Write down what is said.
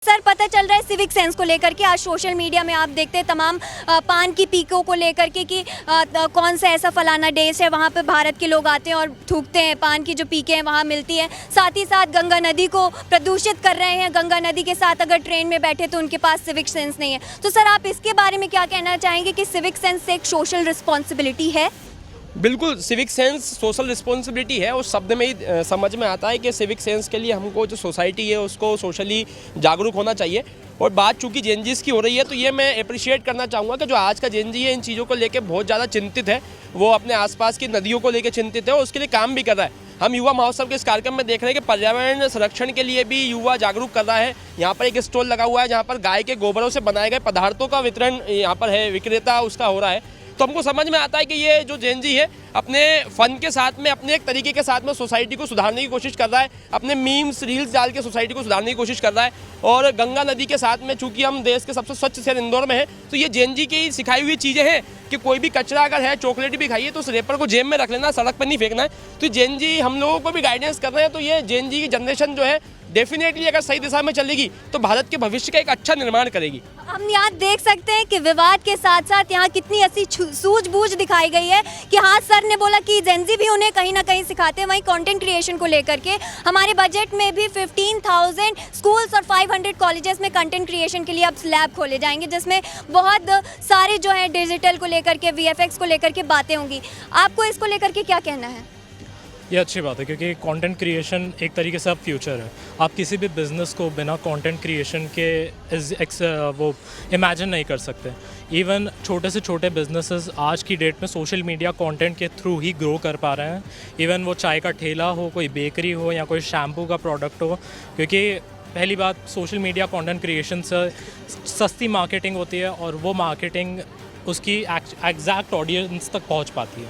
Sir पता चल रहा है सिविक सेंस को लेकर के आज सोशल मीडिया में आप देखते हैं तमाम पान की पीकों को लेकर के कि कौन सा ऐसा फलाना देश है वहाँ पे भारत के लोग आते हैं और थूकते हैं, पान की जो पीकें हैं वहाँ मिलती है। साथ ही साथ गंगा नदी को प्रदूषित कर रहे हैं। गंगा नदी के साथ अगर ट्रेन में बैठे तो उनके पास सिविक सेंस नहीं है। तो सर आप इसके बारे में क्या कहना चाहेंगे कि सिविक सेंस एक सोशल रिस्पॉन्सिबिलिटी है? बिल्कुल, सिविक सेंस सोशल रिस्पॉन्सिबिलिटी है। उस शब्द में ही समझ में आता है कि सिविक सेंस के लिए हमको जो सोसाइटी है उसको सोशली जागरूक होना चाहिए। और बात चूँकि जेनजीज़ की हो रही है तो ये मैं अप्रिशिएट करना चाहूँगा कि जो आज का जेनजी है इन चीज़ों को लेकर बहुत ज़्यादा चिंतित है। वो अपने आसपास की नदियों को लेकर चिंतित है और उसके लिए काम भी कर रहा है। हम युवा महोत्सव के इस कार्यक्रम में देख रहे हैं कि पर्यावरण संरक्षण के लिए भी युवा जागरूक कर रहा है। यहाँ पर एक स्टॉल लगा हुआ है जहाँ पर गाय के गोबरों से बनाए गए पदार्थों का वितरण यहाँ पर है, विक्रेता उसका हो रहा है। तो हमको समझ में आता है कि ये जो जेनजी है अपने फन के साथ में, अपने एक तरीके के साथ में सोसाइटी को सुधारने की कोशिश कर रहा है। अपने मीम्स रील्स डाल के सोसाइटी को सुधारने की कोशिश कर रहा है। और गंगा नदी के साथ में चूंकि हम देश के सबसे स्वच्छ शहर इंदौर में है तो ये जेनजी की सिखाई हुई चीज़ें हैं कि कोई भी कचरा अगर है, चॉकलेट भी खाइए तो उस रेपर को जेब में रख लेना, सड़क पर नहीं फेंकना है। तो जेनजी हम लोगों को भी गाइडेंस कर रहे हैं। तो ये जेनजी की जनरेशन जो है डेफिनेटली अगर सही दिशा में चलेगी तो भारत के भविष्य का एक अच्छा निर्माण करेगी। हम यहाँ देख सकते हैं कि विवाद के साथ साथ यहाँ कितनी ऐसी सूझबूझ दिखाई गई है कि हाँ सर ने बोला कि जेनजी भी उन्हें कहीं ना कहीं सिखाते हैं। वहीं कंटेंट क्रिएशन को लेकर के हमारे बजट में भी 15,000 स्कूल्स और 500 कॉलेजेस में कंटेंट क्रिएशन के लिए अब लैब खोले जाएंगे जिसमें बहुत सारे जो है डिजिटल को लेकर के VFX को लेकर के बातें होंगी। आपको इसको लेकर के क्या कहना है? ये अच्छी बात है क्योंकि कंटेंट क्रिएशन एक तरीके से अब फ्यूचर है। आप किसी भी बिज़नेस को बिना कंटेंट क्रिएशन के वो इमेजिन नहीं कर सकते। इवन छोटे से छोटे बिजनेसेस आज की डेट में सोशल मीडिया कंटेंट के थ्रू ही ग्रो कर पा रहे हैं। इवन वो चाय का ठेला हो, कोई बेकरी हो या कोई शैम्पू का प्रोडक्ट हो, क्योंकि पहली बात सोशल मीडिया कंटेंट क्रिएशन से सस्ती मार्केटिंग होती है और वो मार्केटिंग उसकी एग्जैक्ट ऑडियंस तक पहुँच पाती है।